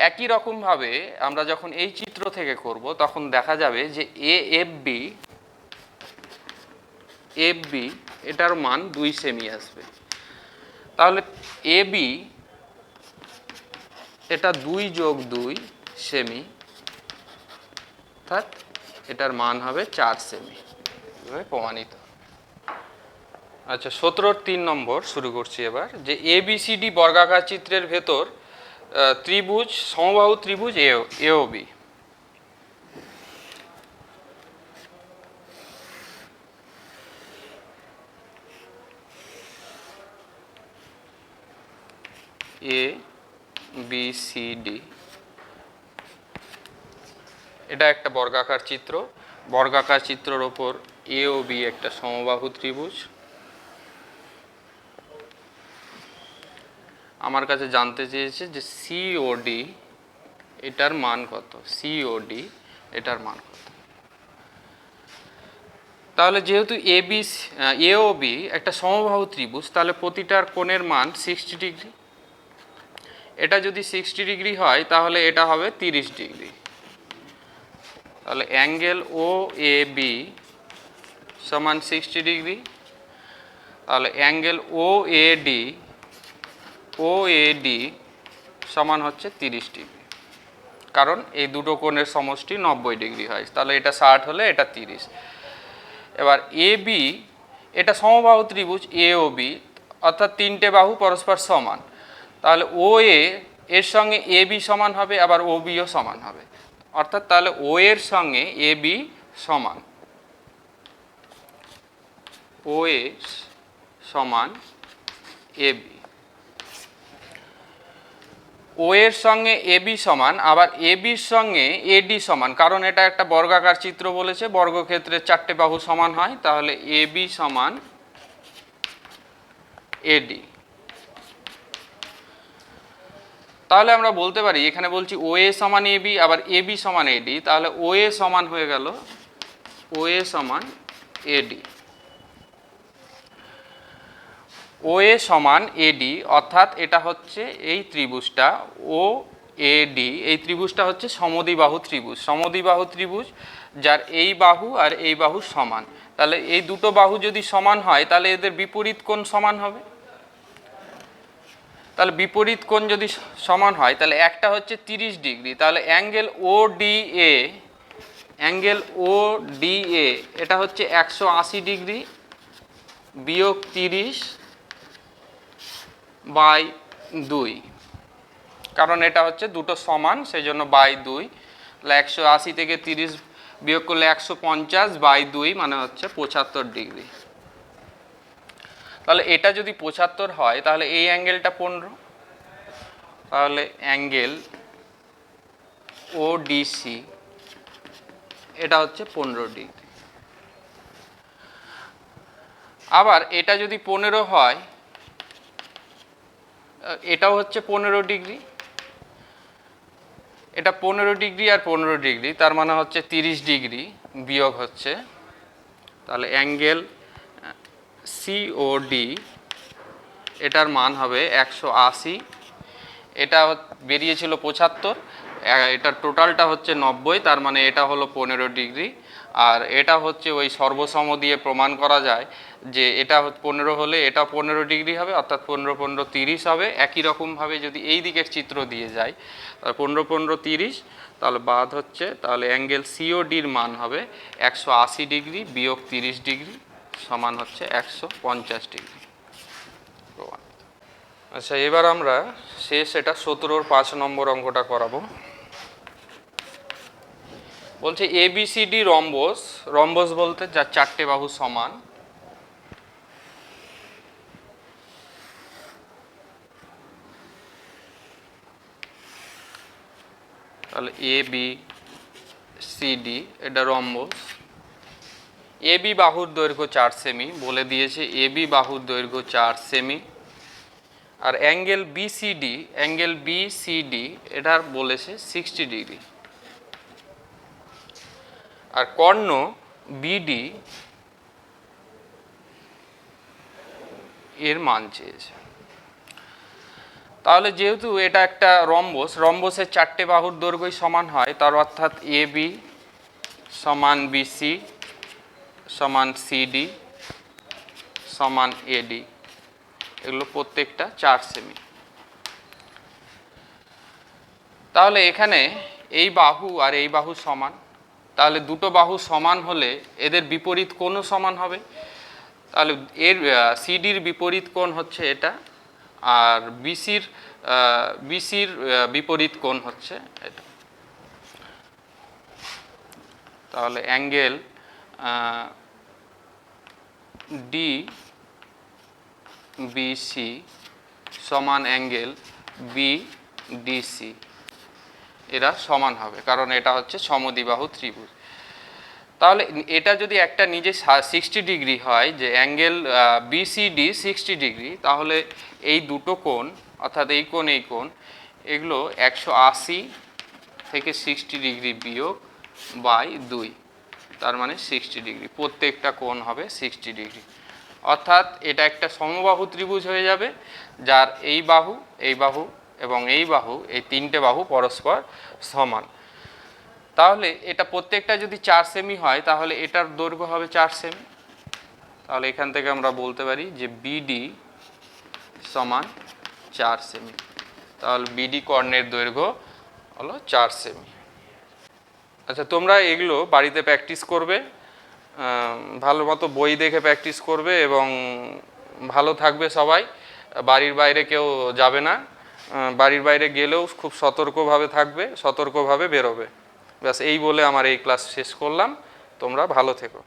একই রকমভাবে আমরা যখন এই চিত্র থেকে করব তখন দেখা যাবে যে AFB এটার মান 2 সেমি আসবে। তাহলে AB এটা 2 যোগ 2 সেমি, অর্থাৎ এটার মান হবে 4 সেমি, এভাবে প্রমাণিত। আচ্ছা, 17-র 3 নম্বর শুরু করছি এবার, যে ABCD বর্গাকার চিত্রের ভেতর ত্রিভুজ সমবাহু ত্রিভুজ AOB। ABCD এটা একটা বর্গাকার চিত্র। বর্গাকার চিত্রের ওপর AOB একটা সমবাহু ত্রিভুজ। আমার কাছে জানতে চেয়েছে যে COD এটার মান কত, COD এটার মান কত। তাহলে যেহেতু AOB একটা সমবাহু ত্রিভুজ, তাহলে প্রতিটার কোণের মান 60 ডিগ্রি। এটা যদি 60 ডিগ্রি হয় তাহলে এটা হবে 30 ডিগ্রি। তাহলে অ্যাঙ্গেল OAB সমান 60 ডিগ্রি। তাহলে অ্যাঙ্গেল OAD সমান হচ্ছে 30 ডিগ্রি, কারণ এই দুটো কোণের সমষ্টি 90 ডিগ্রি হয়। তাহলে এটা 60 হলে এটা 30। এবার AB এটা সমবাহু ত্রিভুজ AOB, অর্থাৎ 3টে বাহু পরস্পর সমান। তাহলে OA এর সঙ্গে AB সমান হবে, আবার OBও সমান হবে। অর্থাৎ তাহলে O এর সঙ্গে AB সমান, OA সমান AB। O এর সঙ্গে AB সমান, আবার AB এর সঙ্গে AD সমান, কারণ এটা একটা বর্গাকার চিত্র বলেছে, বর্গক্ষেত্রের 4টে বাহু সমান হয়। তাহলে AB সমান AD। তাহলে আমরা বলতে পারি, এখানে বলছি OA সমান AB, আবার AB সমান AD, তাহলে OA সমান হয়ে গেল OA সমান AD। OA সমান AD, অর্থাৎ এটা হচ্ছে এই ত্রিভুজটা OAD, এই ত্রিভুজটা হচ্ছে সমদ্বিবাহু ত্রিভুজ। সমদ্বিবাহু ত্রিভুজ যার এই বাহু আর এই বাহু সমান। তাহলে এই দুটো বাহু যদি সমান হয় তাহলে এদের বিপরীত কোণ সমান হবে। তাহলে বিপরীত কোণ যদি সমান হয় তাহলে একটা হচ্ছে 30 ডিগ্রি। তাহলে অ্যাঙ্গেল ODA এটা হচ্ছে 180 ডিগ্রি বিয়োগ 30/2, কারণ এটা হচ্ছে দুটো সমান, সেই জন্য /2। তাহলে 180 থেকে 30 বিয়োগ করলে 150/2 মানে হচ্ছে 75 ডিগ্রি। তাহলে এটা যদি 75 হয় তাহলে এই অ্যাঙ্গেলটা 15। তাহলে অ্যাঙ্গেল ওডিসি এটা হচ্ছে 15 ডিগ্রি। আবার এটা যদি 15 হয়, এটাও হচ্ছে 15 ডিগ্রি, এটা 15 ডিগ্রি আর 15 ডিগ্রি, তার মানে হচ্ছে 30 ডিগ্রি বিয়োগ হচ্ছে, তাহলে অ্যাঙ্গেল সিওডি এটার মান হবে 180, এটা বেরিয়েছিল 75, এটার টোটালটা হচ্ছে 90, তার মানে এটা হলো 15 ডিগ্রি। আর এটা হচ্ছে ওই সর্বসম দিয়ে প্রমাণ করা যায় যে এটা 15 হলে এটা 15 ডিগ্রি হবে, অর্থাৎ 15 15 30 হবে। একই রকমভাবে যদি এই দিকের চিত্র দিয়ে যায়, তাহলে 15 15 30, তাহলে বাদ হচ্ছে, তাহলে অ্যাঙ্গেল সিওডির মান হবে 180 ডিগ্রি বিয়োগ 30 ডিগ্রি সমান হচ্ছে 150 ডিগ্রি। আচ্ছা, এবার আমরা শেষ এটা 17-র 5 নম্বর অঙ্কটা করাবো। বলছে এবিসিডি রম্বস, রম্বস বলতে যার 4টে বাহু সমান, তাহলে এ বি সি ডি এটা রম্বস। এ বি বাহুর দৈর্ঘ্য 4 সেমি বলে দিয়েছে, এ বি বাহুর দৈর্ঘ্য 4 সেমি। আর অ্যাঙ্গেল বিসিডি, অ্যাঙ্গেল বিসিডি এটার বলেছে 60 ডিগ্রি। আর কর্ণ বিডি এর মান চেয়েছে। তাহলে যেহেতু এটা একটা রম্বস, রম্বসের 4টে বাহুর দৈর্ঘ্যই সমান হয়, তার অর্থাৎ এ বি সমান বিসি সমান সিডি সমান এডি, এগুলো প্রত্যেকটা 4 সেমি। তাহলে এখানে এই বাহু আর এই বাহু সমান, তাহলে দুটো বাহু সমান হলে এদের বিপরীত কোণও সমান হবে। তাহলে এর সিডির বিপরীত কোণ হচ্ছে এটা, আর বিসির বিপরীত কোণ হচ্ছে এটা। তাহলে অ্যাঙ্গেল ডি বিসি সমান অ্যাঙ্গেল বিডিসি, এরা সমান হবে, কারণ এটা হচ্ছে সমদ্বিবাহু ত্রিভুজ। তাহলে এটা যদি একটা নিজে 60 ডিগ্রি হয়, যে অ্যাঙ্গেল বিসিডি 60 ডিগ্রি, তাহলে এই দুটো কোণ অর্থাৎ এই কোণ এই কোণ এগুলো 180 থেকে 60 ডিগ্রি বিয়োগ বাই 2, তার মানে 60 ডিগ্রি, প্রত্যেকটা কোণ হবে 60 ডিগ্রি। অর্থাৎ এটা একটা সমবাহু ত্রিভুজ হয়ে যাবে, যার এই বাহু এবং এই বাহু, এই 3টে বাহু পরস্পর সমান। তাহলে এটা প্রত্যেকটা যদি 4 সেমি হয়, তাহলে এটার দৈর্ঘ্য হবে 4 সেমি। তাহলে এখান থেকে আমরা বলতে পারি যে বিডি সমান 4 সেমি। তাহলে বিডি কর্ণের দৈর্ঘ্য হলো 4 সেমি। আচ্ছা, তোমরা এগুলো বাড়িতে প্র্যাকটিস করবে, ভালো মতো বই দেখে প্র্যাকটিস করবে এবং ভালো থাকবে সবাই। বাড়ির বাইরে কেউ যাবে না, বাড়ির বাইরে গেলেও খুব সতর্কভাবে থাকবে, সতর্কভাবে বেরোবে। ব্যাস এই বলে আমার এই ক্লাস শেষ করলাম। তোমরা ভালো থেকো।